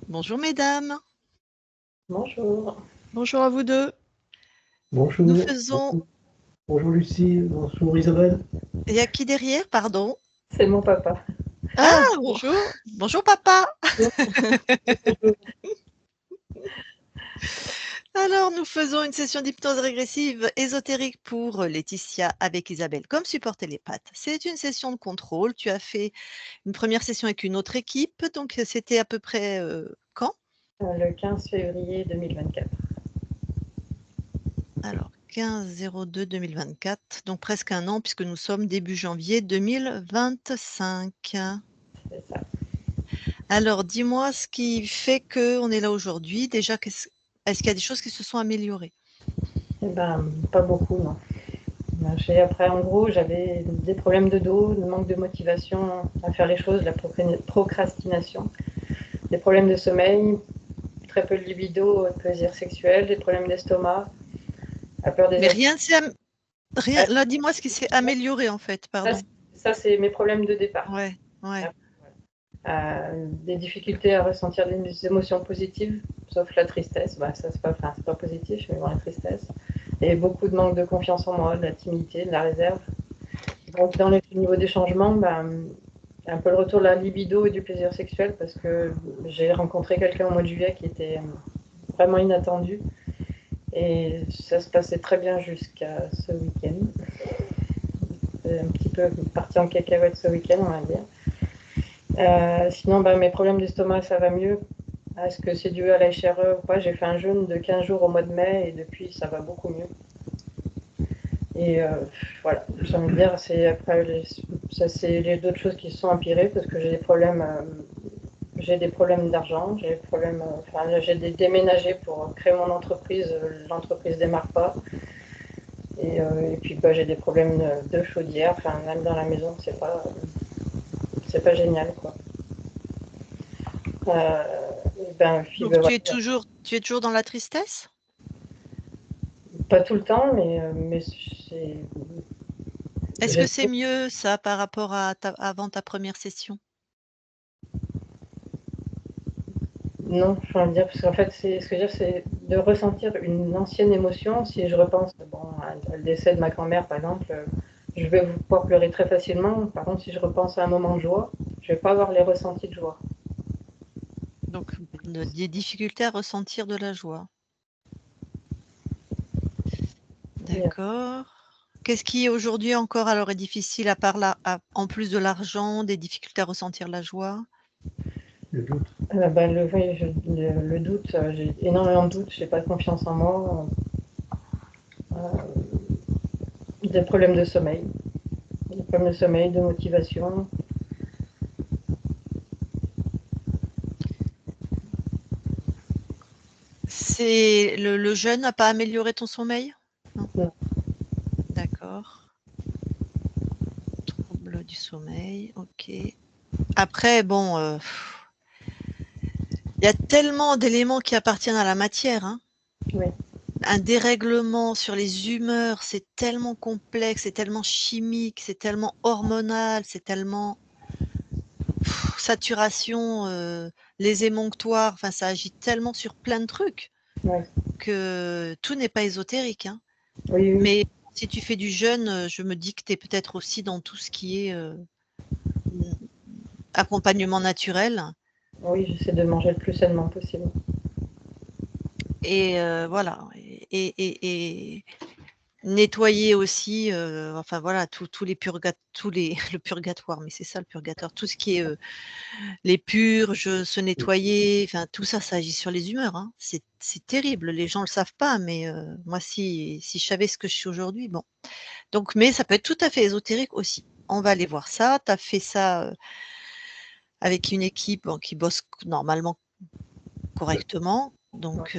Bonjour mesdames, Bonjour. bonjour à vous deux. Nous Bonjour, faisons... bonjour Lucie, bonjour Isabelle. Il y a qui derrière, pardon? C'est mon papa. Ah, bonjour. Bonjour papa. Alors, nous faisons une session d'hypnose régressive ésotérique pour Laetitia avec Isabelle comme support télépathe. C'est une session de contrôle. Tu as fait une première session avec une autre équipe, donc c'était à peu près quand? Le 15 février 2024. Alors, 15-02-2024, donc presque un an puisque nous sommes début janvier 2025. C'est ça. Alors, dis-moi ce qui fait qu'on est là aujourd'hui. Déjà, est-ce qu'il y a des choses qui se sont améliorées? Eh ben, pas beaucoup, non. Après, en gros, j'avais des problèmes de dos, de manque de motivation à faire les choses, la procrastination, des problèmes de sommeil, très peu de libido, de plaisir sexuel, des problèmes d'estomac, la peur des Mais rien ne s'est rien. Ah, Là, dis-moi ce qui s'est amélioré en fait. Pardon. ça, c'est mes problèmes de départ. Ouais, ouais. Des difficultés à ressentir des émotions positives, sauf la tristesse. Bah, ça, c'est pas positif, mais bon, la tristesse. Et beaucoup de manque de confiance en moi, de la timidité, de la réserve. Donc, dans le niveau des changements, bah, un peu le retour de la libido et du plaisir sexuel, parce que j'ai rencontré quelqu'un au mois de juillet qui était vraiment inattendu. Et ça se passait très bien jusqu'à ce week-end. C'est un petit peu parti en cacahuète ce week-end, on va dire. Sinon, bah, mes problèmes d'estomac, ça va mieux. Est-ce que c'est dû à la HRE ou pas? J'ai fait un jeûne de 15 jours au mois de mai et depuis, ça va beaucoup mieux. Et voilà, j'ai envie de dire, c'est après, c'est d'autres choses qui se sont empirées parce que j'ai des problèmes d'argent, j'ai déménagé pour créer mon entreprise, l'entreprise démarre pas. Et puis bah, j'ai des problèmes de chaudière, enfin même dans la maison, c'est pas génial quoi. Donc tu es toujours dans la tristesse? Pas tout le temps, mais c'est. Est-ce que c'est mieux ça par rapport à avant ta première session? Non, je veux dire, parce qu'en fait, ce que je veux dire, c'est de ressentir une ancienne émotion. Si je repense le décès de ma grand-mère, par exemple, je vais pouvoir pleurer très facilement. Par contre, si je repense à un moment de joie, je vais pas avoir les ressentis de joie. Donc des difficultés à ressentir de la joie. D'accord. Qu'est-ce qui aujourd'hui encore alors est difficile à part en plus de l'argent, des difficultés à ressentir la joie? Le doute. Le doute, j'ai énormément de doutes, j'ai pas confiance en moi. Des problèmes de sommeil, de motivation. C'est le jeûne n'a pas amélioré ton sommeil? Non? Non. D'accord. Trouble du sommeil, OK. Après bon, il y a tellement d'éléments qui appartiennent à la matière, hein. Oui. Un dérèglement sur les humeurs, c'est tellement complexe, c'est tellement chimique, c'est tellement hormonal, c'est tellement saturation, les émonctoires, enfin ça agit tellement sur plein de trucs Oui. que tout n'est pas ésotérique, hein. Oui, oui. Mais si tu fais du jeûne, je me dis que tu es peut-être aussi dans tout ce qui est, accompagnement naturel Oui, j'essaie de manger le plus sainement possible. et voilà et nettoyer aussi, enfin voilà, tous les le purgatoire, mais c'est ça le purgatoire, tout ce qui est, les purges, se nettoyer, enfin tout ça, ça agit sur les humeurs, hein. C'est terrible, les gens le savent pas, mais moi si je savais ce que je suis aujourd'hui, bon. Donc mais ça peut être tout à fait ésotérique aussi. On va aller voir ça. Tu as fait ça, avec une équipe, bon, qui bosse normalement correctement, donc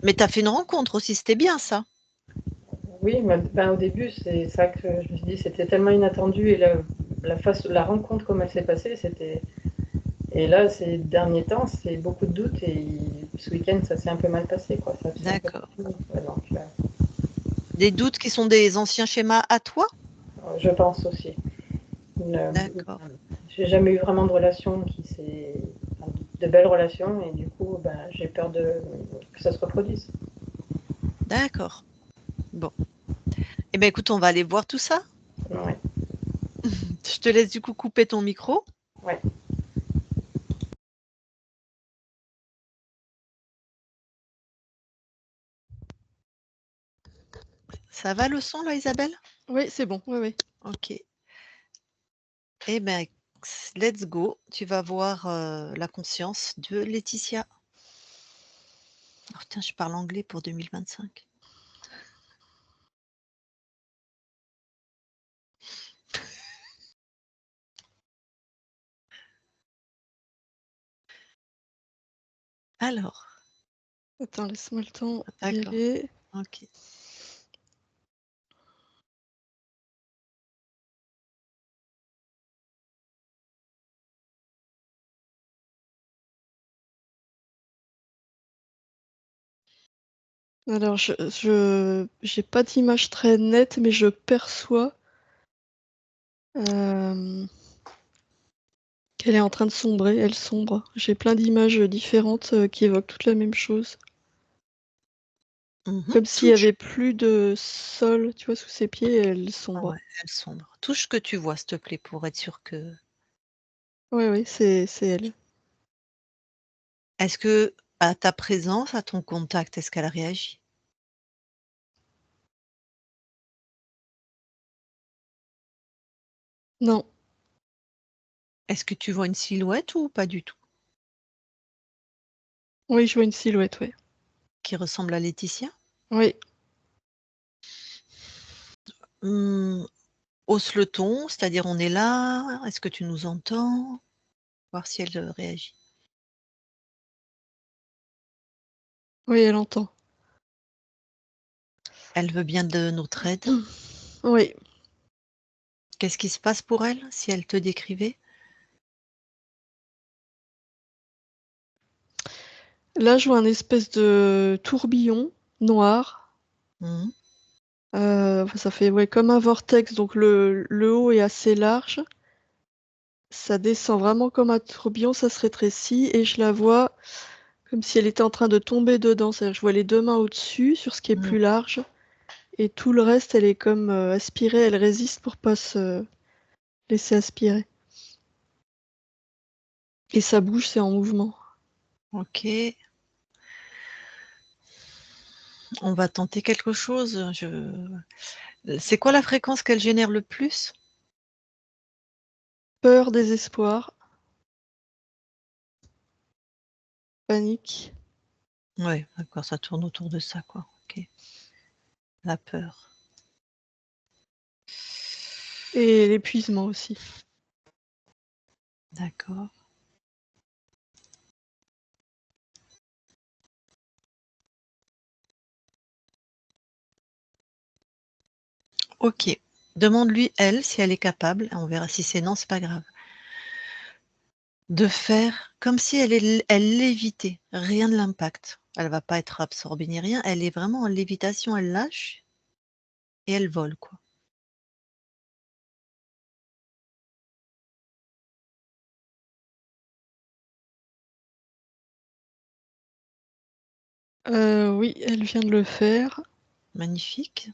mais tu as fait une rencontre aussi, c'était bien ça? Oui, au début, c'est ça que je me suis dit, c'était tellement inattendu et la rencontre comme elle s'est passée, c'était. Et là, ces derniers temps, c'est beaucoup de doutes et ce week-end, ça s'est un peu mal passé, quoi. Ça s'est un peu D'accord. ouais, donc, Des doutes qui sont des anciens schémas à toi? je pense aussi. Le- D'accord. j'ai jamais eu vraiment de relation de belles relations, et du coup, j'ai peur que ça se reproduise. D'accord. Bon. Eh bien, écoute, on va aller voir tout ça. Ouais. Je te laisse du coup couper ton micro. Ouais. Ça va le son là, Isabelle? Oui, c'est bon. Oui, oui. Ok. Eh bien, let's go. Tu vas voir la conscience de Laetitia. Oh, putain, je parle anglais pour 2025. Alors, Attends, laisse-moi le temps d'y d'accord. aller. Ok. Alors, j'ai pas d'image très nette, mais je perçois qu'elle est en train de sombrer. Elle sombre. J'ai plein d'images différentes qui évoquent toutes la même chose. Mhm. Comme s'il y Touche. avait plus de sol, tu vois, sous ses pieds, et elle Ah sombre. ouais, elle sombre. Touche ce que tu vois, s'il te plaît, pour être sûr que. Oui, oui, c'est elle. Est-ce que à ta présence, à ton contact, est-ce qu'elle réagit? Non, Est-ce que tu vois une silhouette ou pas du tout? oui, je vois une silhouette, oui. Qui ressemble à Laetitia? Oui, Hausse le ton, c'est-à-dire on est là, est-ce que tu nous entends? Voir si elle réagit. oui, elle entend. Elle veut bien de notre aide. Oui. Qu'est-ce qui se passe pour elle, si elle te décrivait? Là, je vois un espèce de tourbillon noir. Mmh. Ça fait ouais, comme un vortex, donc le haut est assez large. Ça descend vraiment comme un tourbillon, ça se rétrécit et je la vois comme si elle était en train de tomber dedans. C'est-à-dire, je vois les deux mains au-dessus sur ce qui est Mmh. plus large et tout le reste, elle est comme aspirée, elle résiste pour pas se laisser aspirer. Et ça bouge, c'est en mouvement. OK. On va tenter quelque chose. C'est quoi la fréquence qu'elle génère le plus? Peur, désespoir, panique. Ouais, d'accord, ça tourne autour de ça, quoi. OK. La peur. Et l'épuisement aussi. D'accord. OK. Demande-lui, elle, si elle est capable, on verra si c'est non, c'est pas grave, de faire comme si elle lévitait, rien ne l'impacte. Elle va pas être absorbée ni rien, elle est vraiment en lévitation, elle lâche et elle vole, quoi. Oui, elle vient de le faire. Magnifique.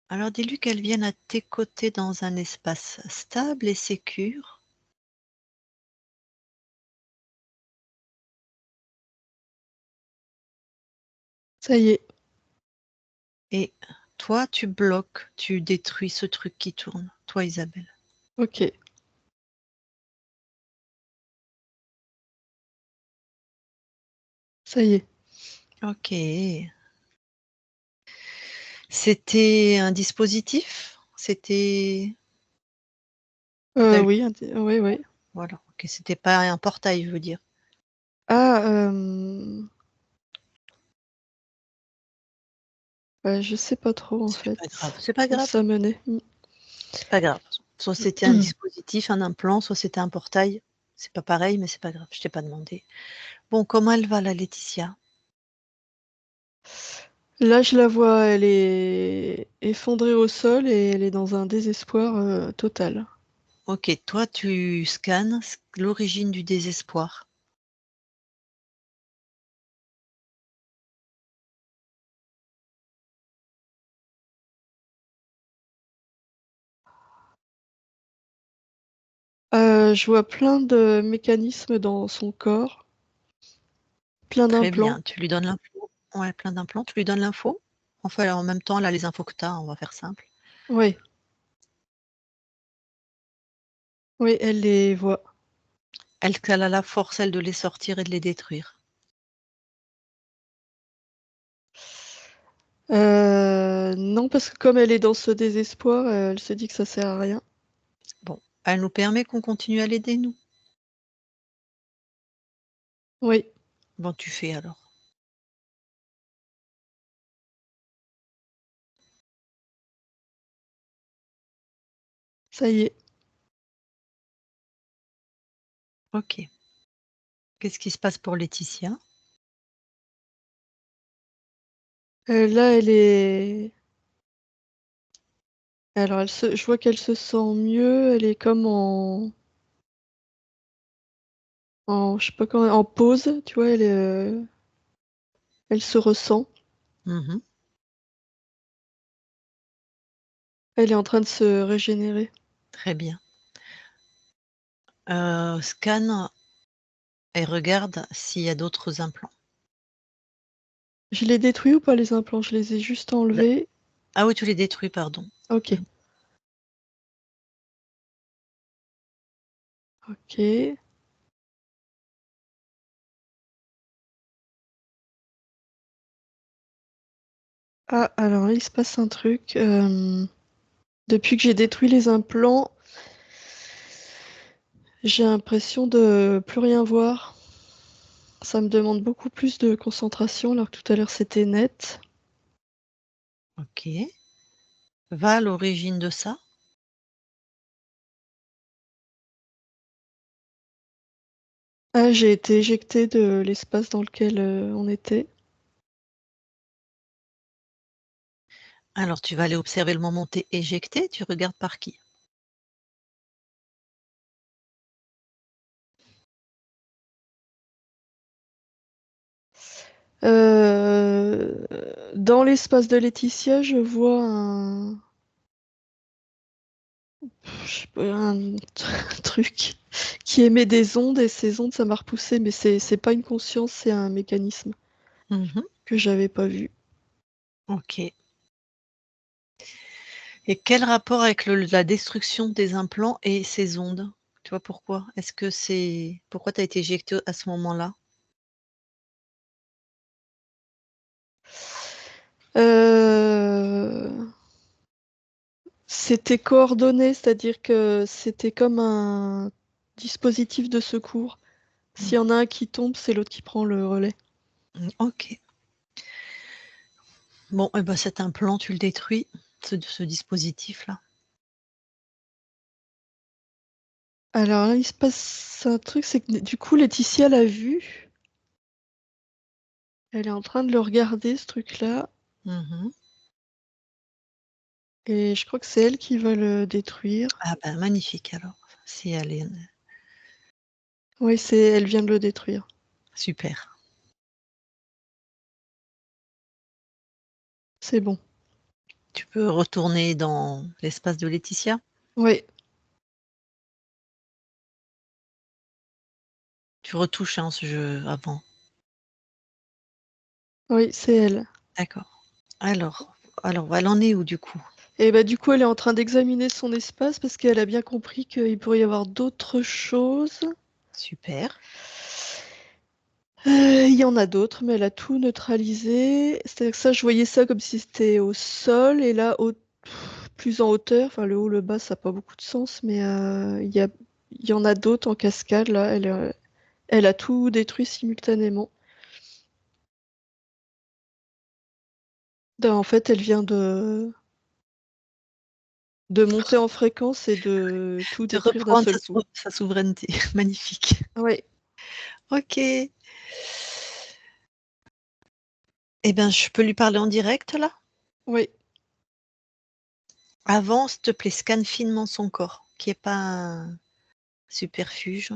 Alors dis-lui qu'elle vienne à tes côtés dans un espace stable et sécure. Ça y est. Et toi, tu bloques, tu détruis ce truc qui tourne. Toi, Isabelle. Ok. Ça y est. Ok. C'était un dispositif? C'était. T'as eu- Oui, oui, oui. Voilà. Ok. C'était pas un portail, je veux dire. Ah, je sais pas trop en C'est fait pas grave. C'est pas où grave. ça menait. C'est pas grave. Soit c'était un dispositif, un implant, soit c'était un portail. C'est pas pareil, mais c'est pas grave. Je t'ai pas demandé. Bon, comment elle va, la Laetitia? Là, je la vois, elle est effondrée au sol et elle est dans un désespoir total. Ok, toi, tu scannes l'origine du désespoir. Je vois plein de mécanismes dans son corps, plein Très d'implants. bien. Tu lui donnes l'info. Ouais, plein d'implants. Tu lui donnes l'info. Enfin, en même temps, là, les infos que tu as, on va faire simple. Oui. Oui, elle les voit. Elle a la force, elle, de les sortir et de les détruire. Non, parce que comme elle est dans ce désespoir, elle se dit que ça sert à rien. Bon, elle nous permet qu'on continue à l'aider, nous. Oui, Bon, tu fais alors. ça y est. Ok. Qu'est-ce qui se passe pour Laetitia? Là, elle est. Alors, je vois qu'elle se sent mieux. Elle est comme je sais pas comment, en pause. Tu vois, elle se ressent. Mhm. Elle est en train de se régénérer. Très bien. Scanne et regarde s'il y a d'autres implants. Je les détruis ou pas les implants? Je les ai juste enlevés. Ah oui, tu les détruis, pardon. Ok. Ok. Ah, alors là, il se passe un truc. Depuis que j'ai détruit les implants, j'ai l'impression de plus rien voir. Ça me demande beaucoup plus de concentration, alors que tout à l'heure c'était net. Ok. Va à l'origine de ça. Ah, j'ai été éjectée de l'espace dans lequel on était. Alors, tu vas aller observer le moment où tu es éjecté. Tu regardes par qui? Euh, Dans l'espace de Laetitia, je vois je sais pas, un truc qui émet des ondes et ces ondes, ça m'a repoussé, mais c'est pas une conscience, c'est un mécanisme Mhm. que j'avais pas vu. Ok. Et quel rapport avec la destruction des implants et ces ondes? Tu vois pourquoi? Pourquoi tu as été éjecté à ce moment-là? Euh, C'était coordonné, c'est-à-dire que c'était comme un dispositif de secours. S'il y en a un qui tombe, c'est l'autre qui prend le relais. Ok. Bon, et ben cet implant, tu le détruis, ce dispositif-là. Alors là, il se passe un truc, c'est que du coup, Laetitia l'a vu. Elle est en train de le regarder, ce truc-là. Mhm. Et je crois que c'est elle qui va le détruire. Ah ben magnifique alors. Si elle est Oui, elle vient de le détruire. super. C'est bon. Tu peux retourner dans l'espace de Laetitia. Oui, Tu retouches hein, ce jeu avant. oui, c'est elle. D'accord. Alors, elle en est où du coup? Et bah du coup, elle est en train d'examiner son espace parce qu'elle a bien compris qu'il pourrait y avoir d'autres choses. Super. Il y en a d'autres, mais elle a tout neutralisé. C'est-à-dire que ça, je voyais ça comme si c'était au sol, et là, plus en hauteur, enfin le haut, le bas, ça n'a pas beaucoup de sens, mais il y en a d'autres en cascade, là. Elle a tout détruit simultanément. En fait, elle vient de monter en fréquence et de tout De détruire d'un reprendre seul coup. sa souveraineté. Magnifique. Oui, Ok. Eh bien, je peux lui parler en direct là? oui. Avant, s'il te plaît, scanne finement son corps. Qu'il n'y ait pas un superfuge.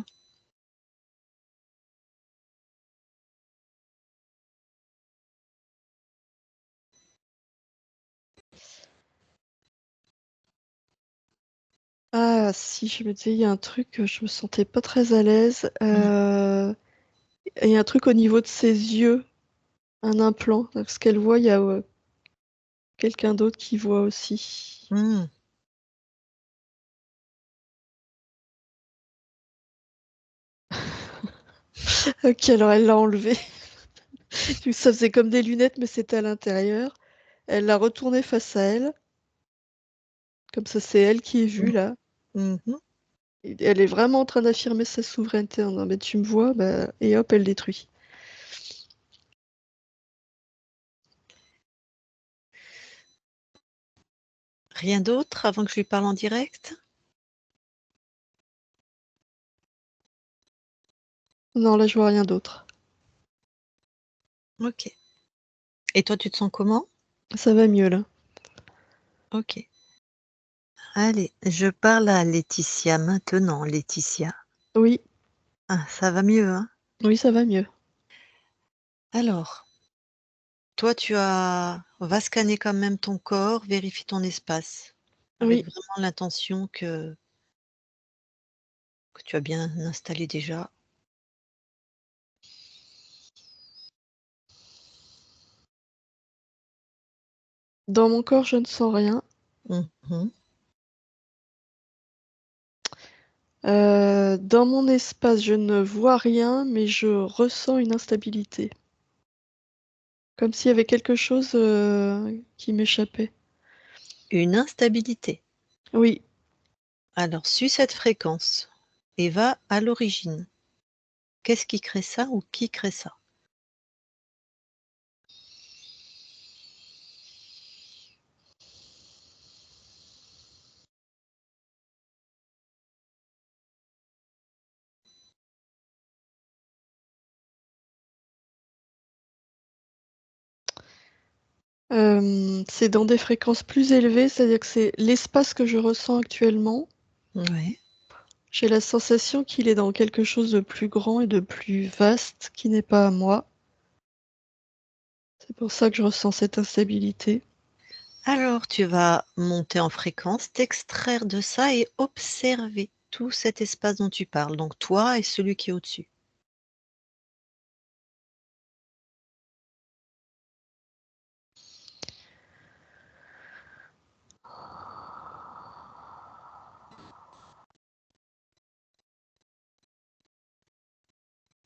Ah, si, je me disais, il y a un truc, je me sentais pas très à l'aise. Il y a un truc au niveau de ses yeux, un implant. Parce qu'elle voit, il y a quelqu'un d'autre qui voit aussi. Hmm. Ok, alors elle l'a enlevé. Ça faisait comme des lunettes, mais c'était à l'intérieur. Elle l'a retourné face à elle. Comme ça, c'est elle qui est vue là. Mhm. Et elle est vraiment en train d'affirmer sa souveraineté. Non, mais tu me vois, bah, et hop, elle détruit. Rien d'autre avant que je lui parle en direct? Non, là, je vois rien d'autre. Ok. Et toi, tu te sens comment? Ça va mieux là. Ok. Allez, je parle à Laetitia maintenant, Laetitia. Oui, Ah, ça va mieux, hein? oui, ça va mieux. Alors, toi, va scanner quand même ton corps, vérifie ton espace, avec Oui. vraiment l'intention que tu as bien installé déjà. Dans mon corps, je ne sens rien. Mhm. Dans mon espace, je ne vois rien, mais je ressens une instabilité. Comme s'il y avait quelque chose qui m'échappait. Une instabilité. Oui. Alors, suis cette fréquence et va à l'origine. Qu'est-ce qui crée ça ou qui crée ça? C'est dans des fréquences plus élevées, c'est-à-dire que c'est l'espace que je ressens actuellement. Ouais. J'ai la sensation qu'il est dans quelque chose de plus grand et de plus vaste qui n'est pas à moi. C'est pour ça que je ressens cette instabilité. Alors, tu vas monter en fréquence, t'extraire de ça et observer tout cet espace dont tu parles. Donc, toi et celui qui est au-dessus.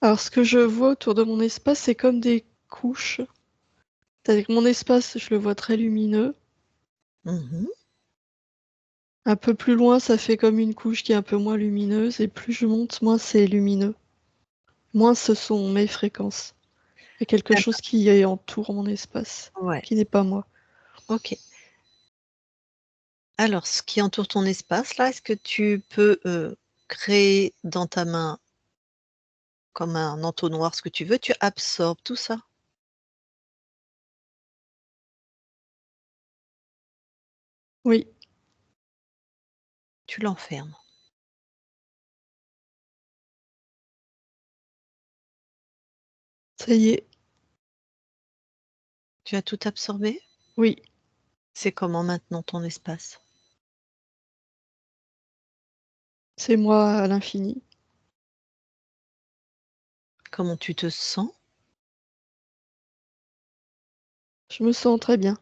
Alors, ce que je vois autour de mon espace, c'est comme des couches. C'est-à-dire que mon espace, je le vois très lumineux. Mhm. Un peu plus loin, ça fait comme une couche qui est un peu moins lumineuse. Et plus je monte, moins c'est lumineux. Moins ce sont mes fréquences. Il y a quelque chose qui entoure mon espace, Ouais, qui n'est pas moi. ok. Alors, ce qui entoure ton espace, là, est-ce que tu peux créer dans ta main comme un entonnoir ce que tu veux? Tu absorbes tout ça. Oui, Tu l'enfermes. ça y est. Tu as tout absorbé? Oui, C'est comment maintenant ton espace? c'est moi à l'infini. Comment tu te sens? Je me sens très bien.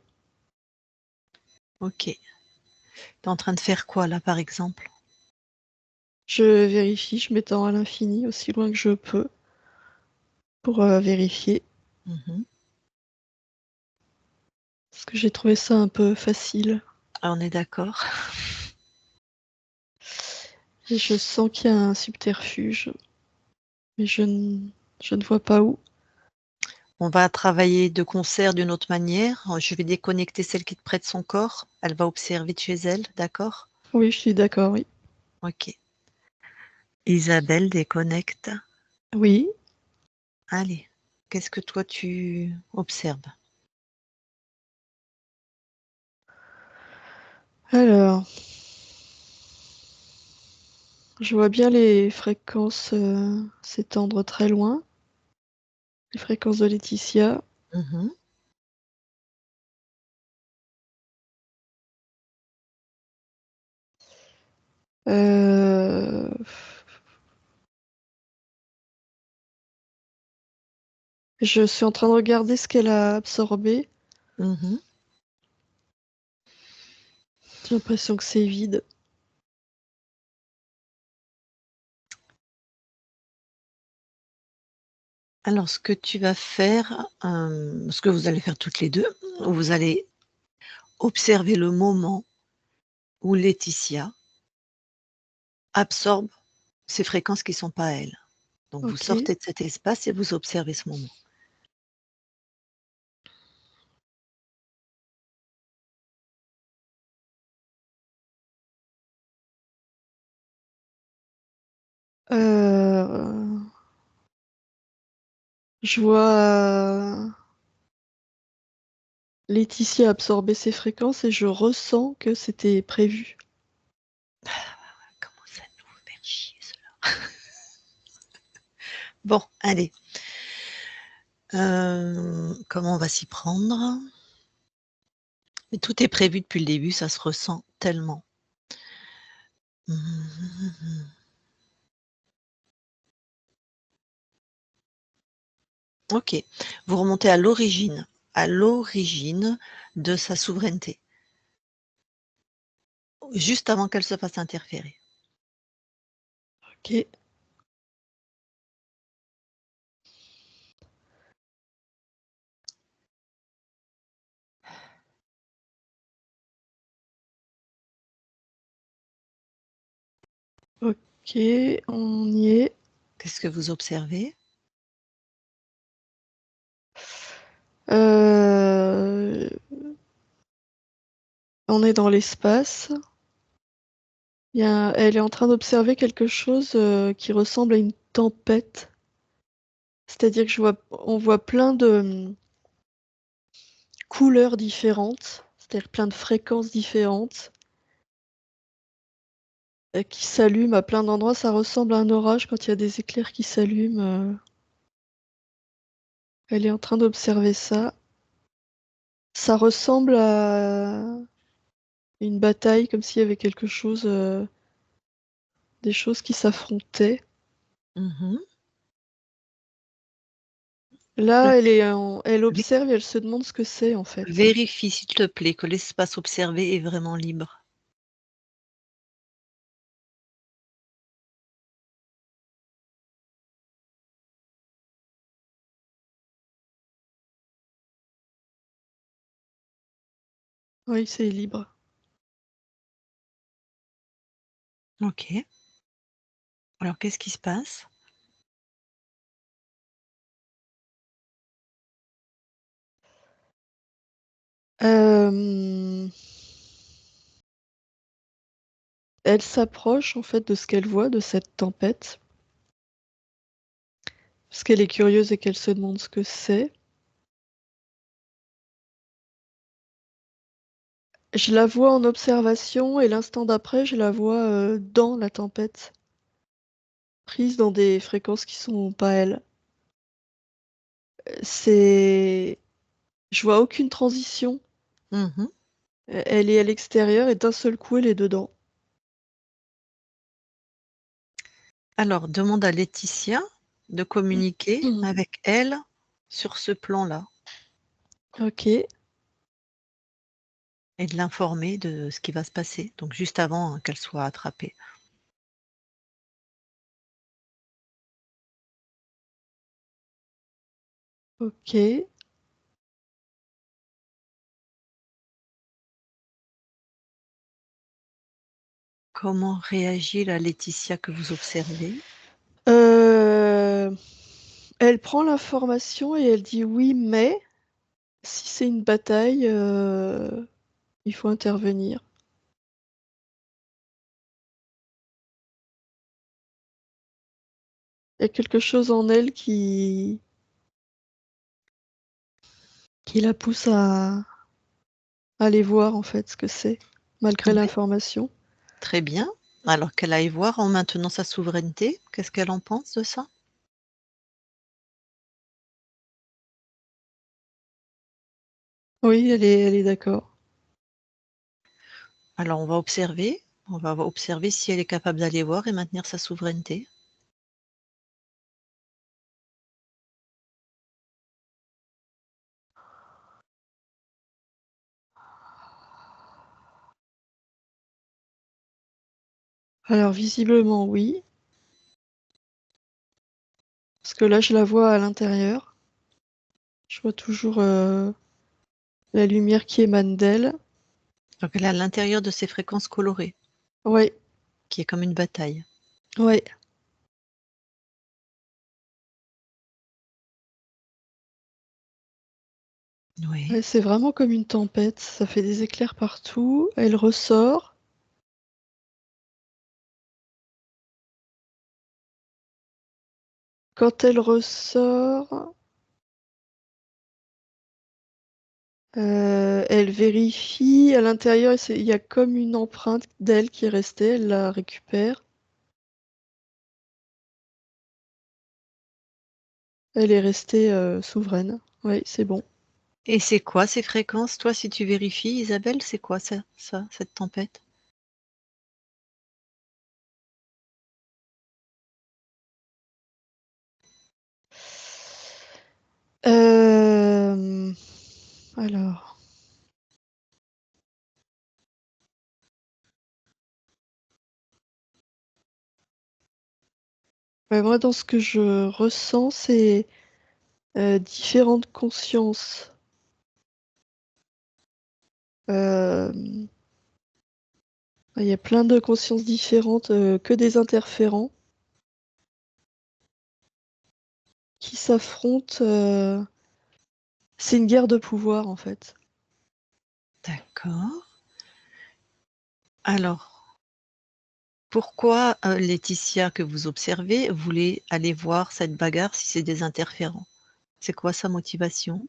Ok. T'es en train de faire quoi là, par exemple? Je vérifie, je m'étends à l'infini aussi loin que je peux pour vérifier. Mhm. Parce que j'ai trouvé ça un peu facile. Ah, on est d'accord. Et je sens qu'il y a un subterfuge, mais je ne vois pas où. On va travailler de concert d'une autre manière. Je vais déconnecter celle qui te prête son corps. Elle va observer de chez elle, d'accord? Oui, je suis d'accord, oui. Ok. Isabelle déconnecte. Oui, Allez, qu'est-ce que toi tu observes? alors, Je vois bien les fréquences s'étendre très loin. Les fréquences de Laetitia. Mhm. Euh, Je suis en train de regarder ce qu'elle a absorbé. Mhm. J'ai l'impression que c'est vide. Alors, ce que tu vas faire, ce que vous allez faire toutes les deux, vous allez observer le moment où Laetitia absorbe ces fréquences qui ne sont pas à elle. Donc, vous Ok. sortez de cet espace et vous observez ce moment. Euh, Je vois Laetitia absorber ses fréquences et je ressens que c'était prévu. Comment ça nous fait chier, cela. Bon, allez. Comment on va s'y prendre? Mais tout est prévu depuis le début, ça se ressent tellement. Ok, vous remontez à l'origine de sa souveraineté, juste avant qu'elle se fasse interférer. Ok. Ok, on y est. Qu'est-ce que vous observez? On est dans l'espace. Elle est en train d'observer quelque chose qui ressemble à une tempête. C'est-à-dire que on voit plein de couleurs différentes, c'est-à-dire plein de fréquences différentes qui s'allument à plein d'endroits. Ça ressemble à un orage quand il y a des éclairs qui s'allument. Elle est en train d'observer ça. Ça ressemble à une bataille, comme s'il y avait quelque chose, des choses qui s'affrontaient. Mhm. Là, elle observe et elle se demande ce que c'est en fait. Vérifie, s'il te plaît, que l'espace observé est vraiment libre. Oui, c'est libre. Ok. Alors, qu'est-ce qui se passe? Euh, Elle s'approche en fait de ce qu'elle voit de cette tempête, parce qu'elle est curieuse et qu'elle se demande ce que c'est. Je la vois en observation et l'instant d'après, je la vois dans la tempête, prise dans des fréquences qui sont pas elle. C'est, je vois aucune transition. Mhm. Elle est à l'extérieur et d'un seul coup, elle est dedans. Alors, demande à Laetitia de communiquer avec elle sur ce plan-là Ok, et de l'informer de ce qui va se passer, donc juste avant qu'elle soit attrapée. ok. Comment réagit la Laetitia que vous observez? Euh, Elle prend l'information et elle dit oui, mais si c'est une bataille, il faut intervenir. Il y a quelque chose en elle qui la pousse à aller voir en fait ce que c'est, malgré Ouais, l'information. très bien. Alors qu'elle aille voir en maintenant sa souveraineté. Qu'est-ce qu'elle en pense de ça? Oui, elle est d'accord. Alors on va observer si elle est capable d'aller voir et maintenir sa souveraineté. Alors visiblement oui, parce que là je la vois à l'intérieur. Je vois toujours la lumière qui émane d'elle. Donc elle est à l'intérieur de ces fréquences colorées, Ouais, qui est comme une bataille. ouais. Oui. Ouais, c'est vraiment comme une tempête. Ça fait des éclairs partout. Elle ressort. Quand elle ressort, elle vérifie à l'intérieur. Il y a comme une empreinte d'elle qui est restée. Elle la récupère. Elle est restée souveraine. Oui, c'est bon. Et c'est quoi ces fréquences, toi, si tu vérifies, Isabelle, c'est quoi ça, cette tempête? Euh, Alors, ouais, moi, dans ce que je ressens, c'est différentes consciences. Euh, Il y a plein de consciences différentes, que des interférents qui s'affrontent. C'est une guerre de pouvoir, en fait. D'accord. Alors, pourquoi Laetitia, que vous observez, voulait aller voir cette bagarre si c'est des interférents? C'est quoi sa motivation?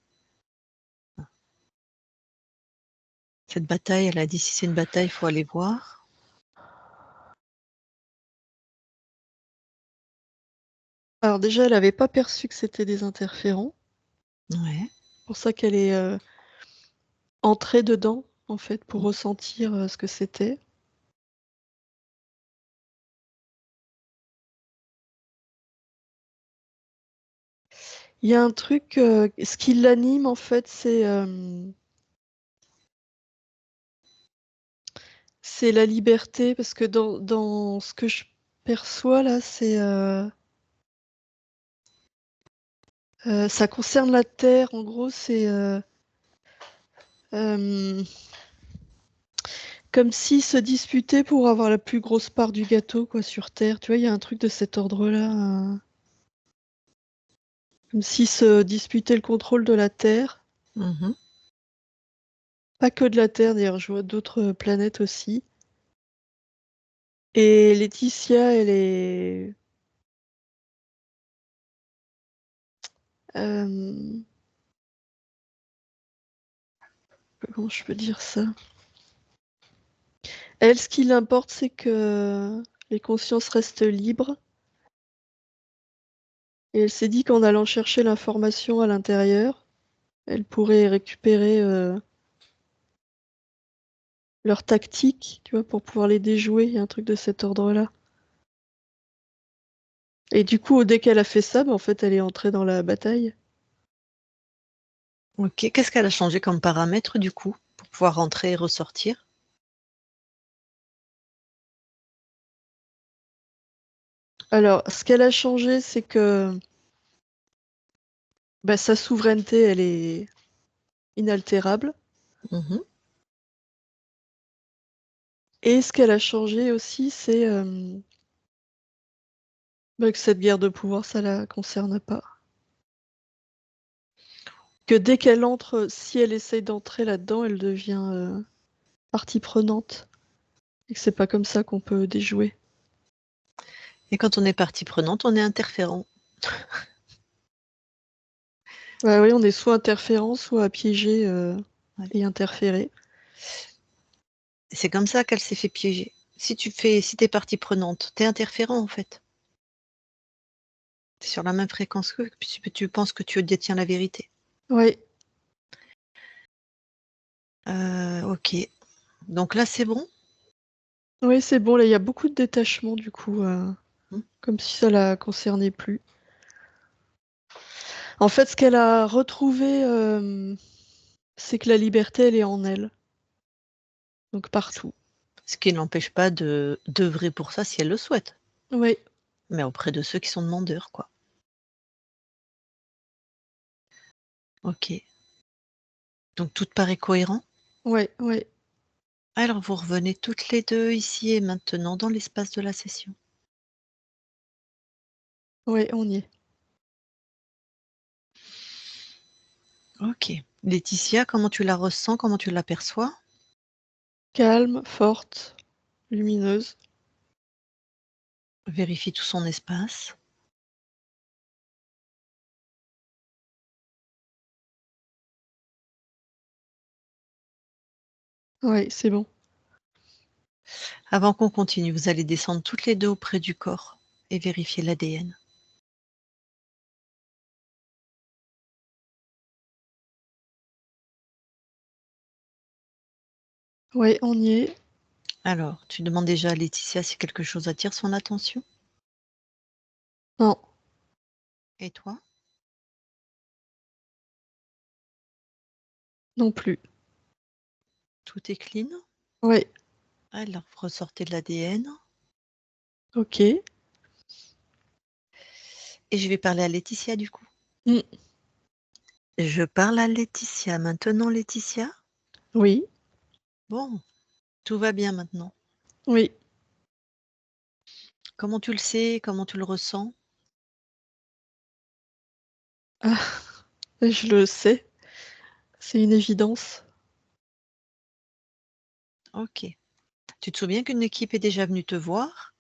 Cette bataille, elle a dit si c'est une bataille, il faut aller voir. Alors déjà, elle n'avait pas perçu que c'était des interférents. Ouais. C'est pour ça qu'elle est entrée dedans, en fait, pour ressentir ce que c'était. Il y a un truc, ce qui l'anime, en fait, c'est la liberté, parce que dans ce que je perçois là, ça concerne la Terre. En gros, c'est euh, comme s'ils se disputaient pour avoir la plus grosse part du gâteau, quoi, sur Terre. Tu vois, il y a un truc de cet ordre-là. Comme s'ils se disputaient le contrôle de la Terre. Mhm. Pas que de la Terre, d'ailleurs, je vois d'autres planètes aussi. Et Laetitia, elle est... euh, comment je peux dire ça? Elle, ce qui l'importe, c'est que les consciences restent libres. Et elle s'est dit qu'en allant chercher l'information à l'intérieur, elle pourrait récupérer leur tactique, tu vois, pour pouvoir les déjouer. Il y a un truc de cet ordre-là. Et du coup, dès qu'elle a fait ça, bah, en fait, elle est entrée dans la bataille. Ok. Qu'est-ce qu'elle a changé comme paramètre du coup pour pouvoir rentrer et ressortir? Alors, ce qu'elle a changé, c'est que bah, sa souveraineté, elle est inaltérable. Mhm. Et ce qu'elle a changé aussi, c'est bah, que cette guerre de pouvoir, ça la concerne pas. Que dès qu'elle entre, si elle essaye d'entrer là-dedans, elle devient partie prenante. Et que c'est pas comme ça qu'on peut déjouer. Et quand on est partie prenante, on est interférent. Ouais, oui, on est soit interférent, soit piégé Ouais. et interféré. C'est comme ça qu'elle s'est fait piéger. si t'es partie prenante, t'es interférent en fait. T'es sur la même fréquence qu'eux, puisque tu penses que tu détiens la vérité. Oui, Ok. Donc là, c'est bon? oui, c'est bon. Là, il y a beaucoup de détachement du coup, Hmm. comme si ça la concernait plus. En fait, ce qu'elle a retrouvé, c'est que la liberté, elle est en elle. Donc partout. Ce qui ne l'empêche pas d'œuvrer pour ça si elle le souhaite. Oui, Mais auprès de ceux qui sont demandeurs, quoi. Ok. Donc tout te paraît cohérent? oui, oui, Alors vous revenez toutes les deux ici et maintenant dans l'espace de la session. oui, on y est. Ok. Laetitia, comment tu la ressens? Comment tu l'aperçois? Calme, forte, lumineuse. Vérifie tout son espace. Oui, c'est bon. Avant qu'on continue, vous allez descendre toutes les deux auprès du corps et vérifier l'ADN. Oui, on y est. Alors, tu demandes déjà à Laetitia si quelque chose attire son attention. Non, Et toi? non plus. Tout est clean? Oui, Alors, ressortez de l'ADN. ok. Et je vais parler à Laetitia du coup. Mm. Je parle à Laetitia. Maintenant, Laetitia? Oui, Bon, tout va bien maintenant. oui. Comment tu le sais? Comment tu le ressens? Ah, je le sais. C'est une évidence. Ok. Tu te souviens qu'une équipe est déjà venue te voir?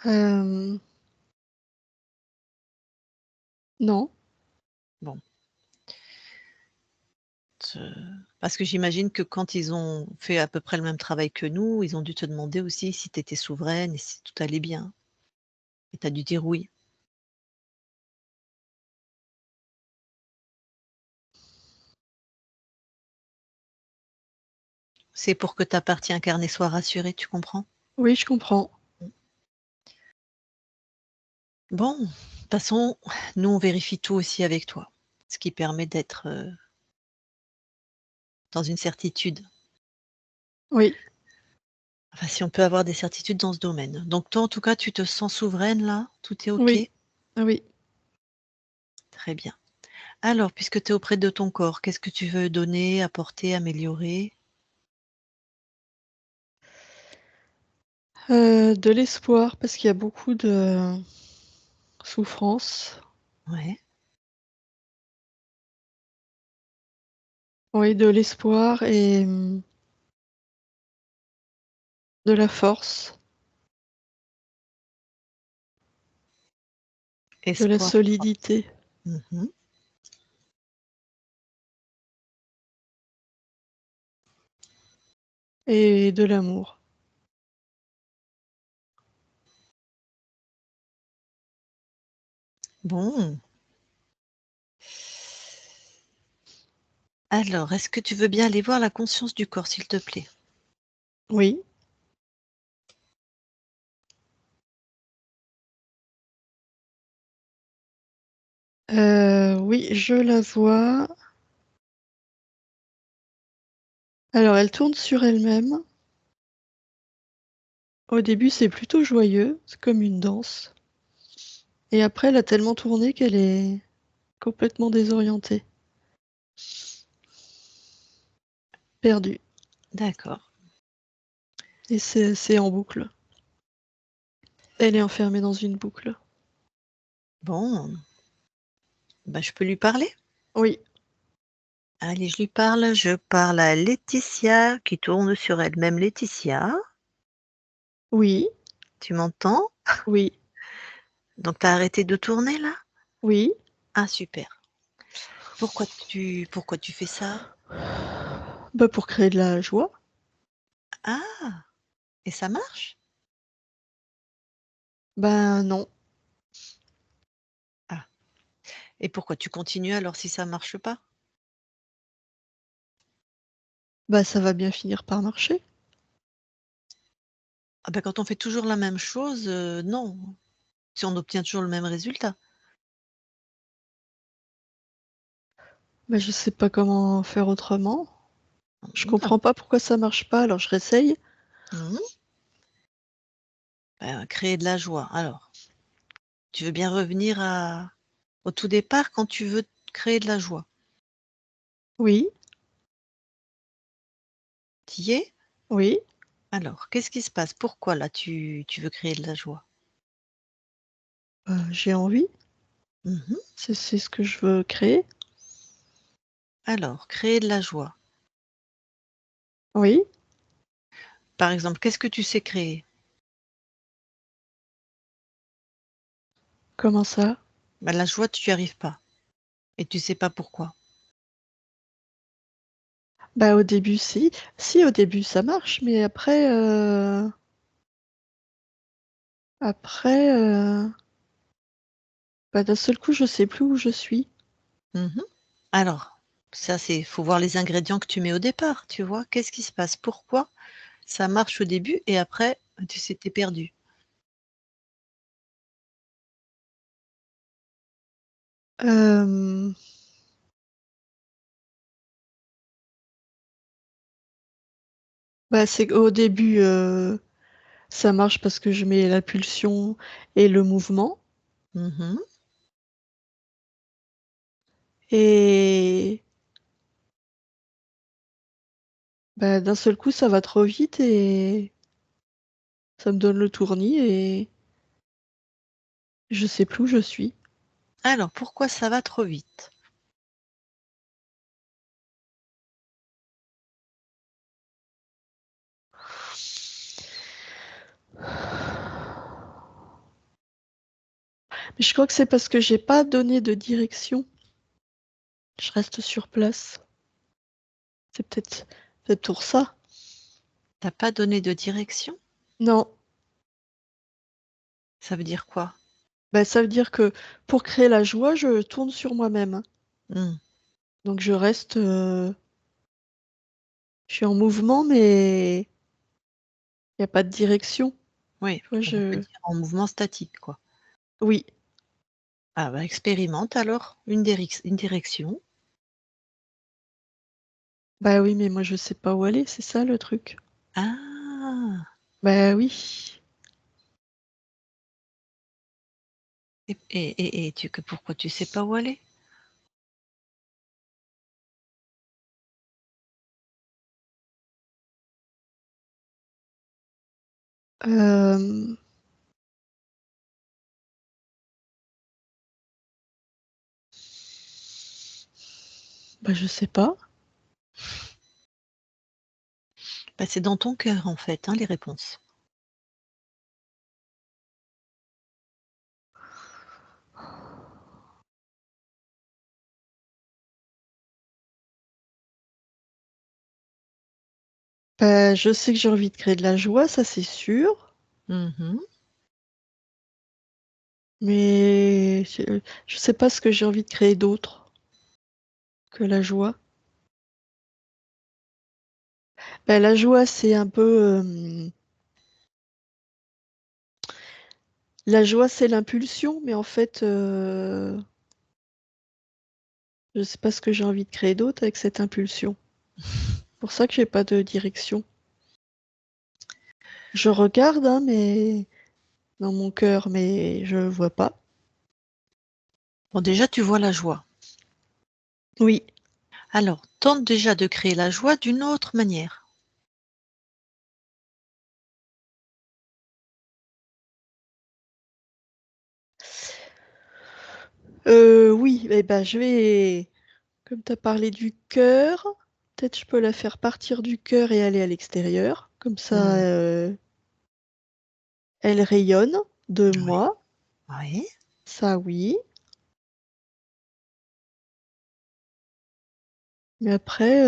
Euh, non. Bon. Parce que j'imagine que quand ils ont fait à peu près le même travail que nous, ils ont dû te demander aussi si tu étais souveraine et si tout allait bien. Et tu as dû dire oui. C'est pour que ta partie incarnée soit rassurée, tu comprends? Oui, je comprends. Bon, de toute façon, nous, on vérifie tout aussi avec toi, ce qui permet d'être dans une certitude. Oui, Enfin, si on peut avoir des certitudes dans ce domaine. Donc toi, en tout cas, tu te sens souveraine là? Tout est OK? oui, oui. Très bien. Alors, puisque tu es auprès de ton corps, qu'est-ce que tu veux donner, apporter, améliorer? De l'espoir, parce qu'il y a beaucoup de souffrance. Ouais. Oui, de l'espoir et de la force, de la Espoir. solidité Mhm. et de l'amour. Bon. Alors, est-ce que tu veux bien aller voir la conscience du corps, s'il te plaît? Oui. Oui, je la vois. Alors, elle tourne sur elle-même. Au début, c'est plutôt joyeux, c'est comme une danse. Et après, elle a tellement tourné qu'elle est complètement désorientée, perdue. D'accord. Et c'est en boucle. Elle est enfermée dans une boucle. Bon. Bah, je peux lui parler? Oui, Allez, je lui parle. Je parle à Laetitia qui tourne sur elle-même. Laetitia, oui, tu m'entends? oui, Donc, tu as arrêté de tourner là? oui. Ah, super. Pourquoi tu fais ça? Bah, pour créer de la joie. Ah! Et ça marche? Ben non. Ah. Et pourquoi tu continues alors si ça marche pas? Bah ça va bien finir par marcher. Ah bah, quand on fait toujours la même chose, non. Si on obtient toujours le même résultat. Mais je sais pas comment faire autrement. Je Ah. comprends pas pourquoi ça marche pas, alors je réessaye. Mmh. Créer de la joie. Alors, tu veux bien revenir au tout départ quand tu veux créer de la joie? Oui, Tu y es? oui, Alors, qu'est-ce qui se passe? Pourquoi là tu veux créer de la joie? j'ai envie, Mmh. c'est ce que je veux créer. Alors, créer de la joie. Oui, Par exemple, qu'est-ce que tu sais créer? comment ça? Bah, la joie, tu y arrives pas et tu sais pas pourquoi. Bah au début si. Si au début ça marche, mais après, bah d'un seul coup je sais plus où je suis. Mmh. Alors, ça c'est faut voir les ingrédients que tu mets au départ, tu vois? Qu'est-ce qui se passe? Pourquoi ça marche au début et après, tu sais, tu perdu? Hem, Bah c'est qu'au début, ça marche parce que je mets la pulsion et le mouvement Mmh. et bah d'un seul coup ça va trop vite et ça me donne le tournis et je sais plus où je suis. Alors, pourquoi ça va trop vite? Mais je crois que c'est parce que j'ai pas donné de direction. Je reste sur place. C'est peut-être pour ça. T'as pas donné de direction? Non, Ça veut dire quoi? bah, ça veut dire que pour créer la joie, je tourne sur moi-même. Mmh. Donc je reste, je suis en mouvement, mais il y a pas de direction. Oui, Tu vois, on peut je dire en mouvement statique, quoi. oui, Ah bah, expérimente alors une direction. bah, oui, mais moi je sais pas où aller, c'est ça le truc. Ah! Bah, oui. Et pourquoi tu sais pas où aller? Hem, Bah, je sais pas. Bah, c'est dans ton cœur en fait, hein, les réponses. Bah, je sais que j'ai envie de créer de la joie, ça c'est sûr, Mmh. mais je sais pas ce que j'ai envie de créer d'autre que la joie. Bah, la joie, c'est un peu, la joie, c'est l'impulsion, mais en fait, je sais pas ce que j'ai envie de créer d'autre avec cette impulsion. Pour ça que j'ai pas de direction. Je regarde, hein, mais dans mon cœur, mais je vois pas. Bon déjà tu vois la joie. Oui, Alors tente déjà de créer la joie d'une autre manière. oui, eh ben, je vais comme tu as parlé du cœur, peut-être je peux la faire partir du cœur et aller à l'extérieur. Comme ça, Mmh. elle rayonne de Ouais. moi. Oui. Ça, oui. Mais après,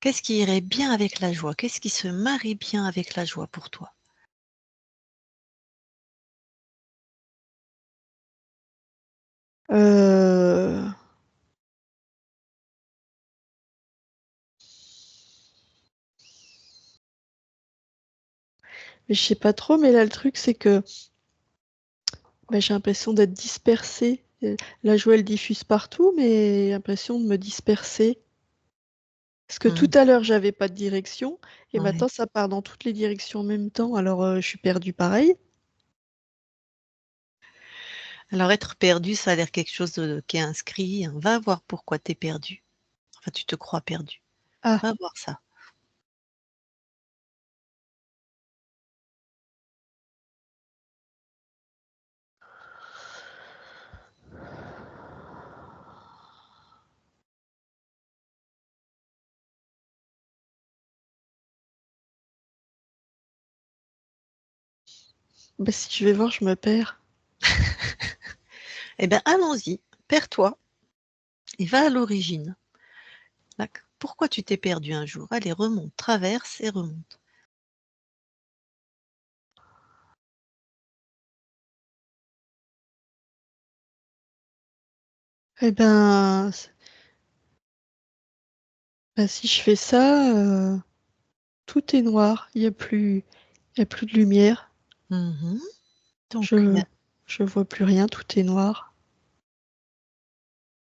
Qu'est-ce qui irait bien avec la joie? Qu'est-ce qui se marie bien avec la joie pour toi? Euh, Mais je sais pas trop, mais là le truc c'est que j'ai l'impression d'être dispersée. La joie elle diffuse partout, mais j'ai l'impression de me disperser. Parce que tout Mmh. à l'heure j'avais pas de direction, et Ouais. maintenant ça part dans toutes les directions en même temps, alors je suis perdue pareil. Alors être perdu, ça a l'air quelque chose qui est inscrit. Va voir pourquoi tu es perdu. Enfin, tu te crois perdu. Ah, Va voir ça. bah si je vais voir, je me perds. Eh bien, allons-y, perds-toi et va à l'origine. Pourquoi tu t'es perdu un jour? Allez, remonte, traverse et remonte. Eh ben, si je fais ça, tout est noir. Il y a plus de lumière. Mmh. Donc, Je, je vois plus rien. Tout est noir.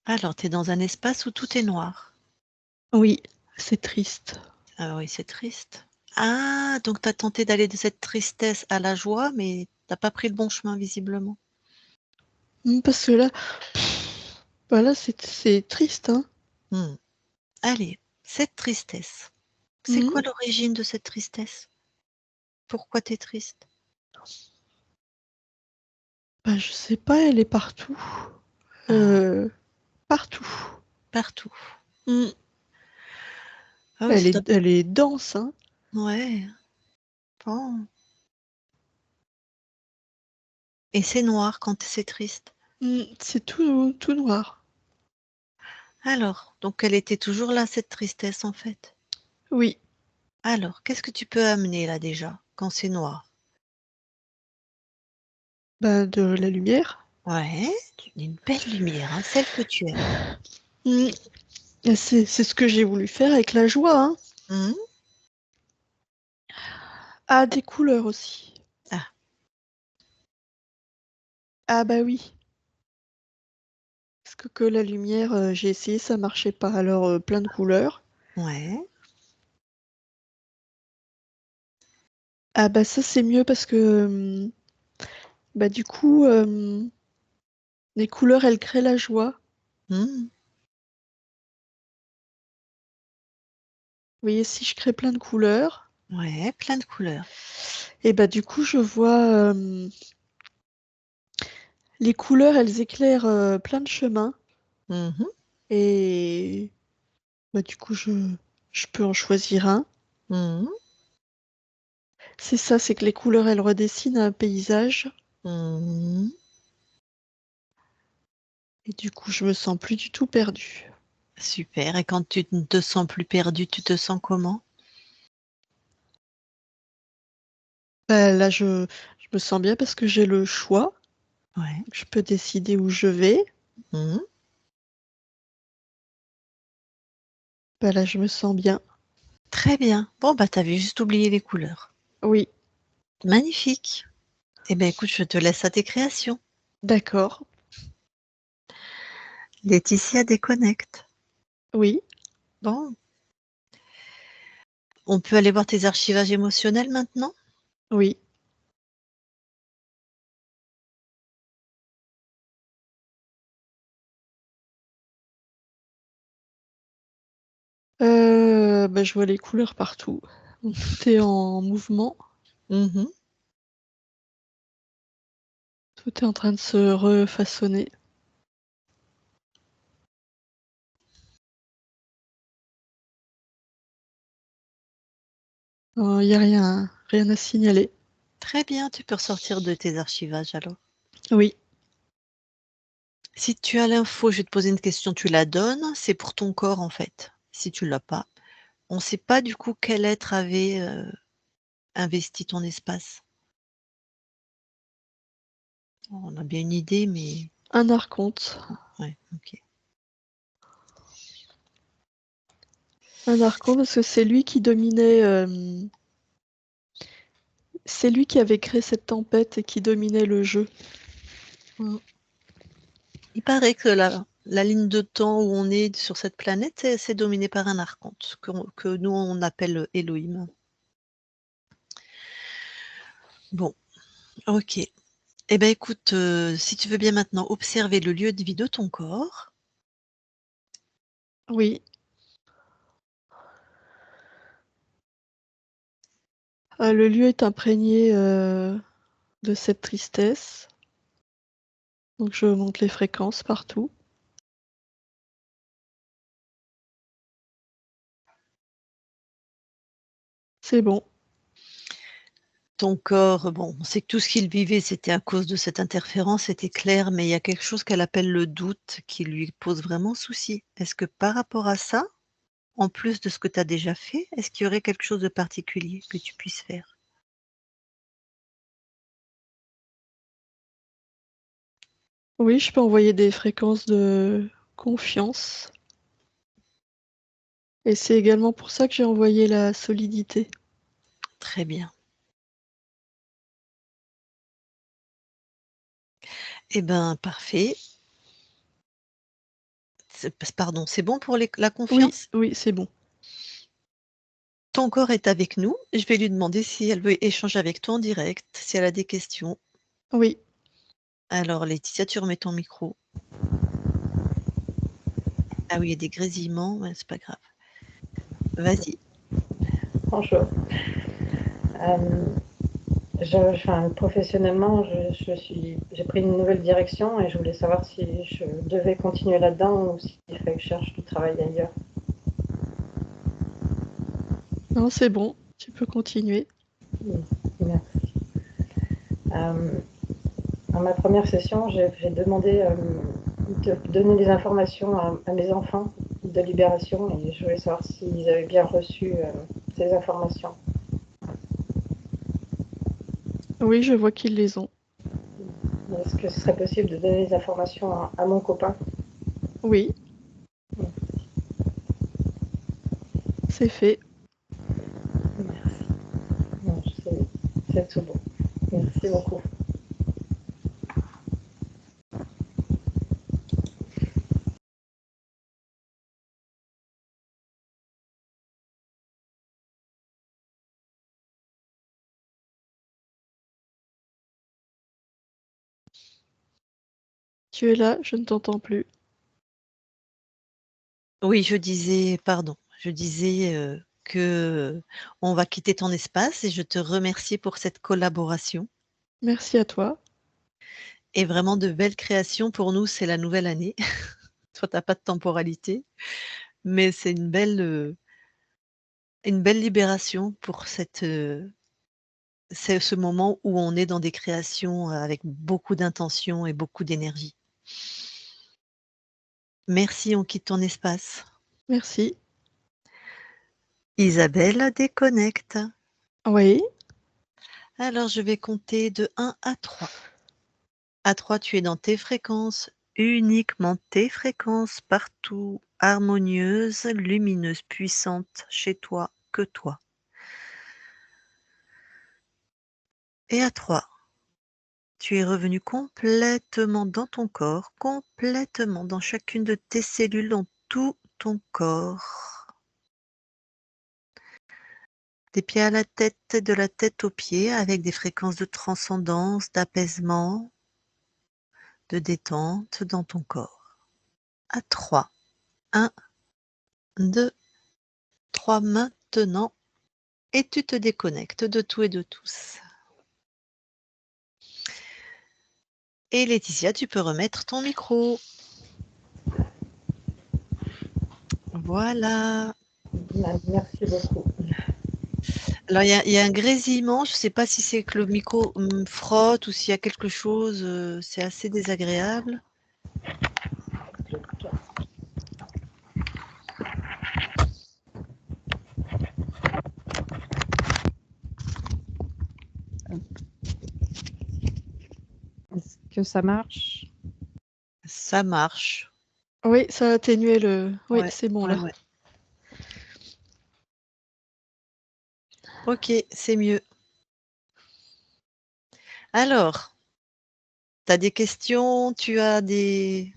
alors, tu es dans un espace où tout est noir. Oui, c'est triste. Ah oui, c'est triste. Ah, donc tu as tenté d'aller de cette tristesse à la joie, mais tu pas pris le bon chemin visiblement. Parce que là, bah là c'est triste, hein. Mmh. Allez, cette tristesse, c'est Mhm. quoi l'origine de cette tristesse? Pourquoi tu es triste? Bah, je sais pas, elle est partout. Ah, Partout. partout. Mm. Ah oui, ça doit Elle est dense, hein. ouais, bon. Et c'est noir quand c'est triste? C'est tout noir. Alors, donc elle était toujours là cette tristesse en fait? Oui, Alors, qu'est-ce que tu peux amener là déjà, quand c'est noir? bah, de la lumière. Ouais, une belle lumière, hein, celle que tu aimes. Mm. Et c'est ce que j'ai voulu faire avec la joie, hein. Mmh. Ah, des couleurs aussi. Ah, Ah bah oui. Parce que la lumière, j'ai essayé, ça marchait pas. Alors plein de couleurs. ouais. Ah bah ça c'est mieux parce que bah du coup les couleurs elles créent la joie. Mmh. Vous voyez, si je crée plein de couleurs, Ouais, plein de couleurs. et bah du coup je vois les couleurs elles éclairent plein de chemins Mmh. et bah du coup je peux en choisir un. Mmh. C'est ça, c'est que les couleurs elles redessinent un paysage Mmh. et du coup je me sens plus du tout perdue. Super, et quand tu ne te sens plus perdu, tu te sens comment? Bah là je me sens bien parce que j'ai le choix. Ouais. Je peux décider où je vais. Mmh. Bah là je me sens bien. Très bien. Bon, bah, tu avais juste oublié les couleurs. Oui, Magnifique. Eh ben, écoute, je te laisse à tes créations. d'accord. Laetitia déconnecte. Oui, Bon, on peut aller voir tes archivages émotionnels maintenant? oui. Bah, je vois les couleurs partout. Donc, tout est en mouvement. Mmh. Tout est en train de se refaçonner. Il n'y a rien à signaler. Très bien, tu peux ressortir de tes archivages alors. Oui, Si tu as l'info, je vais te poser une question, tu la donnes, c'est pour ton corps en fait. Si tu l'as pas, on ne sait pas du coup quel être avait investi ton espace. On a bien une idée, mais Un archonte. ouais, ok. Un archonte parce que c'est lui qui dominait. C'est lui qui avait créé cette tempête et qui dominait le jeu. Il paraît que la ligne de temps où on est sur cette planète, c'est dominé par un archonte, que nous on appelle Elohim. Bon, ok. Eh bien écoute, si tu veux bien maintenant observer le lieu de vie de ton corps. Oui. Le lieu est imprégné de cette tristesse. Donc je monte les fréquences partout. C'est bon. Ton corps, bon, on sait que tout ce qu'il vivait, c'était à cause de cette interférence, c'était clair, mais il y a quelque chose qu'elle appelle le doute qui lui pose vraiment souci. Est-ce que par rapport à ça, en plus de ce que tu as déjà fait, est-ce qu'il y aurait quelque chose de particulier que tu puisses faire? Oui, je peux envoyer des fréquences de confiance. Et c'est également pour ça que j'ai envoyé la solidité. Très bien. Eh ben, parfait. Pardon, c'est bon pour la Oui, confiance? oui, c'est bon. Ton corps est avec nous. Je vais lui demander si elle veut échanger avec toi en direct, si elle a des questions. Oui. Alors, Laetitia, tu remets ton micro. Ah oui, il y a des grésillements, mais c'est pas grave. Vas-y. Bonjour. Professionnellement, j'ai pris une nouvelle direction et je voulais savoir si je devais continuer là-dedans ou s'il fallait que je cherche du travail ailleurs. Non, c'est bon. Tu peux continuer. Merci. Dans ma première session, j'ai demandé de donner des informations à mes enfants de libération et je voulais savoir s'ils avaient bien reçu ces informations. Oui, je vois qu'ils les ont. Est-ce que ce serait possible de donner des informations à mon copain? Oui, c'est fait. Merci. Non, c'est tout bon. Merci beaucoup. Tu es là, je ne t'entends plus. Oui, je disais que on va quitter ton espace et je te remercie pour cette collaboration Merci à toi. et vraiment de belles créations. Pour nous, c'est la nouvelle année. Toi, tu as pas de temporalité, mais c'est une belle libération pour c'est ce moment où on est dans des créations, avec beaucoup d'intention et beaucoup d'énergie. Merci, on quitte ton espace. Merci. Isabelle déconnecte. Oui, Alors je vais compter de 1 à 3. À 3, tu es dans tes fréquences, uniquement tes fréquences, partout, harmonieuses, lumineuses, puissantes, chez toi, que toi. Et à 3, tu es revenu complètement dans ton corps, complètement dans chacune de tes cellules, dans tout ton corps. Des pieds à la tête, de la tête aux pieds, avec des fréquences de transcendance, d'apaisement, de détente dans ton corps. À 3. 1, 2, 3 maintenant. Et tu te déconnectes de tout et de tous. Et Laetitia, tu peux remettre ton micro. Voilà. Merci beaucoup. Alors, il y a un grésillement. Je ne sais pas si c'est que le micro me frotte ou s'il y a quelque chose. C'est assez désagréable. que ça marche? Ça marche. Oui, ça a atténué le. Oui, Ouais, c'est bon ouais, là. ouais. Ok, c'est mieux. Alors, tu as des questions? Tu as des...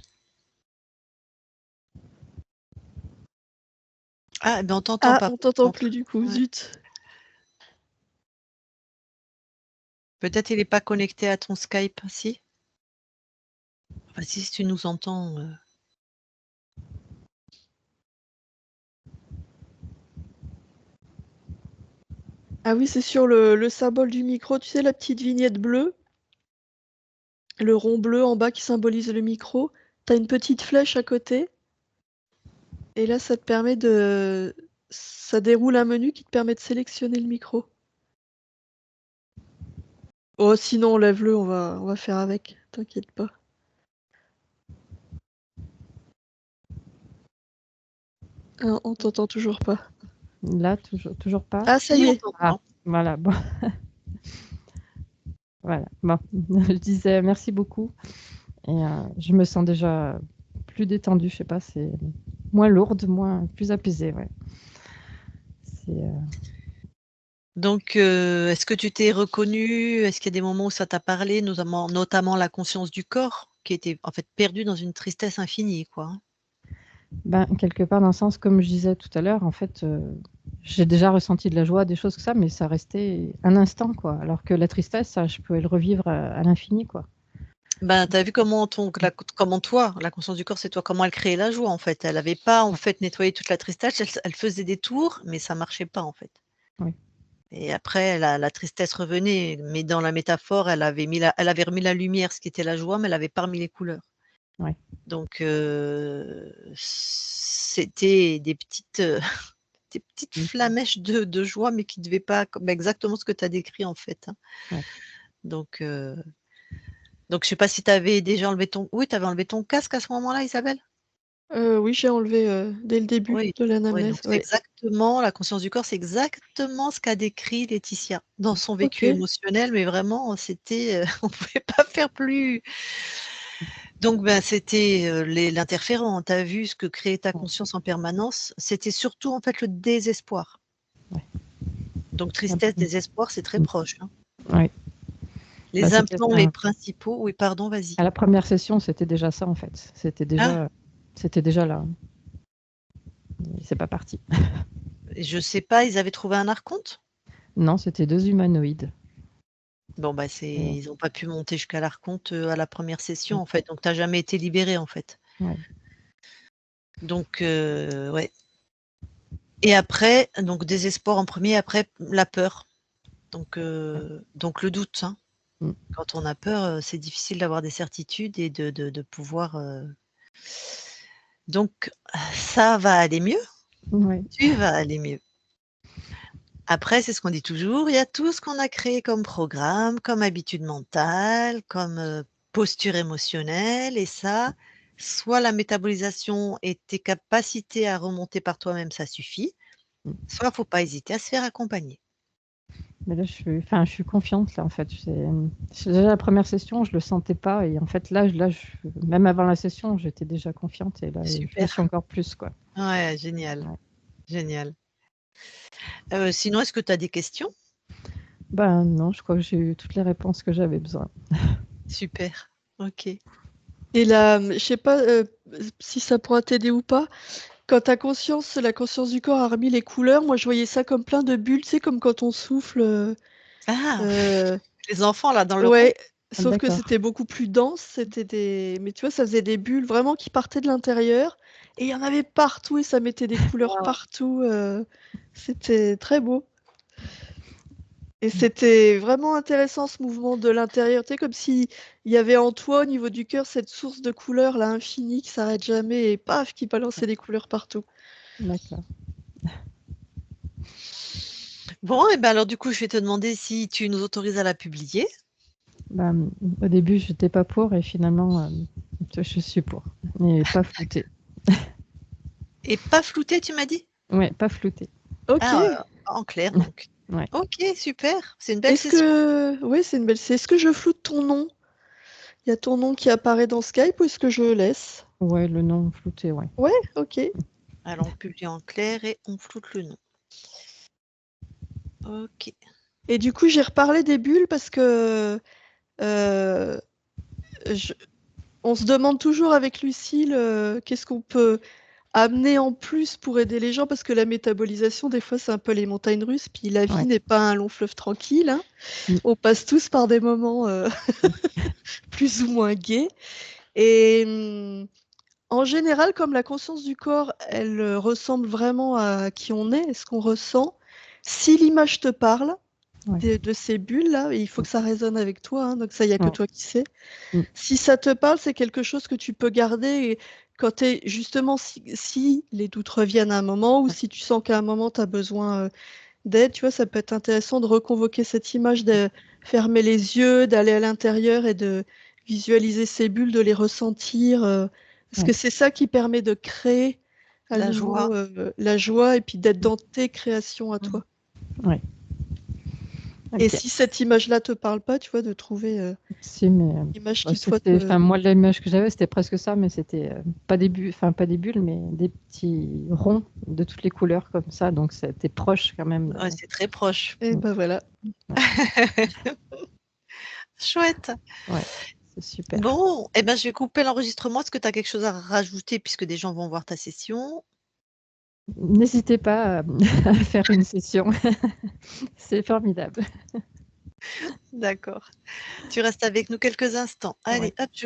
Ah, ben on t'entend Ah, pas. on par t'entend contre. plus du coup, Ouais. zut. Peut-être il n'est pas connecté à ton Skype, si? Enfin, si tu nous entends. Ah oui, c'est sur le symbole du micro, tu sais, la petite vignette bleue, le rond bleu en bas qui symbolise le micro. T'as une petite flèche à côté. Et là, ça te permet de. Ça déroule un menu qui te permet de sélectionner le micro. Oh, sinon, enlève-le, on va faire avec. T'inquiète pas. Ah, on t'entend toujours pas. Là, toujours pas? Ah, ça Si, y on est. Ah, t'entend. voilà, bon. Voilà, bon. Je disais merci beaucoup et je me sens déjà plus détendue, je sais pas, c'est moins lourde, plus apaisée, ouais. C'est, Donc, est-ce que tu t'es reconnu? Est-ce qu'il y a des moments où ça t'a parlé, notamment la conscience du corps, qui était en fait perdue dans une tristesse infinie, quoi, hein? ben, quelque part dans le sens, comme je disais tout à l'heure, en fait, j'ai déjà ressenti de la joie, des choses comme ça, mais ça restait un instant, quoi. Alors que la tristesse, ça, je pouvais le revivre à l'infini, quoi. Ben, tu as vu comment toi, la conscience du corps, c'est toi, comment elle créait la joie, en fait. Elle avait pas, en Ouais. fait, nettoyé toute la tristesse, elle faisait des tours, mais ça marchait pas, en fait. Oui. Et après la tristesse revenait, mais dans la métaphore, elle avait remis la lumière, ce qui était la joie, mais elle avait pas remis les couleurs. Ouais. Donc c'était des petites, des petites Mmh. flamèches de joie, mais qui devaient pas comme exactement ce que tu as décrit, en fait, hein. Ouais. Donc je sais pas si tu avais déjà enlevé tu avais enlevé ton casque à ce moment-là, Isabelle? Oui, j'ai enlevé dès le début Oui, de oui, donc l'anamnèse. c'est Ouais. exactement la conscience du corps, c'est exactement ce qu'a décrit Laetitia dans son vécu Ok. émotionnel, mais vraiment c'était, on pouvait pas faire plus. Donc ben, c'était, l'interférent. Tu as vu ce que créait ta Ouais. conscience en permanence, c'était surtout en fait le désespoir. Ouais. Donc tristesse, désespoir, c'est très Mmh. proche, hein. Ouais. Les Bah, c'était implants, les ça. principaux oui, pardon, vas-y. À la première session, c'était déjà ça, en fait. C'était Ah! déjà là. C'est pas parti. Je sais pas, ils avaient trouvé un archonte? Non, c'était 2 humanoïdes. Bon, bah, Ouais. ils ont pas pu monter jusqu'à l'archonte, à la première session, Mmh. en fait, donc tu as jamais été libérée, en fait. Ouais. Donc ouais. Et après, donc désespoir en premier, après la peur. Donc le doute, hein. Mmh. Quand on a peur, c'est difficile d'avoir des certitudes et de pouvoir, donc ça va aller mieux, Ouais. tu vas aller mieux. Après, c'est ce qu'on dit toujours, il y a tout ce qu'on a créé comme programme, comme habitude mentale, comme, posture émotionnelle et ça, soit la métabolisation et tes capacités à remonter par toi-même, ça suffit, Mmh. soit faut pas hésiter à se faire accompagner. Mais là, je suis confiante, là, en fait. C'est déjà la première session, je le sentais pas et en fait, là, même avant la session, j'étais déjà confiante et là, je le Super. suis encore plus, quoi. Ouais, génial, Ouais. génial. Sinon, est-ce que tu as des questions? Ben, non, je crois que j'ai eu toutes les réponses que j'avais besoin. Super, OK. Et là, je sais pas si ça pourra t'aider ou pas. Quand ta conscience, la conscience du corps a remis les couleurs, moi je voyais ça comme plein de bulles, tu sais, comme quand on souffle. Ah! Euh, Les enfants là dans le rond? ouais, Ah, sauf que d'accord. c'était beaucoup plus dense. C'était des. Mais tu vois, ça faisait des bulles vraiment qui partaient de l'intérieur. Et il y en avait partout et ça mettait des couleurs Waouh! partout. C'était très beau. Et c'était vraiment intéressant ce mouvement de l'intérieur. Tu sais, comme si il y avait en toi, au niveau du cœur, cette source de couleurs là infinie qui s'arrête jamais et paf, qui balançait des couleurs partout. D'accord. Bon et ben alors du coup, je vais te demander si tu nous autorises à la publier? Ben, au début, j'étais pas pour et finalement, je suis pour. Mais pas floutée. Et pas flouté, tu m'as dit? Ouais, pas floutée. Ok. Ah, en clair donc. Ouais. OK, super, c'est une belle Est-ce session. que. Oui, c'est une belle. C'est Est-ce que je floute ton nom? Il y a ton nom qui apparaît dans Skype ou est-ce que je laisse? Ouais, le nom flouté, ouais. Ouais, ok. Alors, on publie en clair et on floute le nom. Ok. Et du coup, j'ai reparlé des bulles parce que euh, on se demande toujours avec Lucille qu'est-ce qu'on peut amener en plus pour aider les gens parce que la métabolisation, des fois, c'est un peu les montagnes russes. Puis la vie Ouais. n'est pas un long fleuve tranquille, hein. Mm. On passe tous par des moments plus ou moins gais. Et en général, comme la conscience du corps, elle ressemble vraiment à qui on est, et ce qu'on ressent, si l'image te parle Ouais. de ces bulles-là, et il faut que ça résonne avec toi, hein, donc ça, il n'y a que Ouais. toi qui sais. Mm. Si ça te parle, c'est quelque chose que tu peux garder et quand t'es justement, si les doutes reviennent à un moment ou si tu sens qu'à un moment tu as besoin d'aide, tu vois, ça peut être intéressant de reconvoquer cette image, de fermer les yeux, d'aller à l'intérieur et de visualiser ces bulles, de les ressentir, parce Ouais. que c'est ça qui permet de créer à La nouveau joie. la joie et puis d'être dans tes créations à toi. Ouais. Et Ok. si cette image-là te parle pas, tu vois, de trouver Si, mais l'image bah, qui toi c'était, te... enfin, moi, l'image que j'avais, c'était presque ça, mais c'était pas des bulles, enfin, pas des bulles, mais des petits ronds de toutes les couleurs comme ça, donc c'était proche quand même. Ouais, c'est très proche. Et ben voilà. Chouette. Ouais, c'est super. Bon, eh ben, je vais couper l'enregistrement. Est-ce que tu as quelque chose à rajouter puisque des gens vont voir ta session? N'hésitez pas à faire une session. C'est formidable. D'accord. Tu restes avec nous quelques instants. Allez, Ouais. hop, je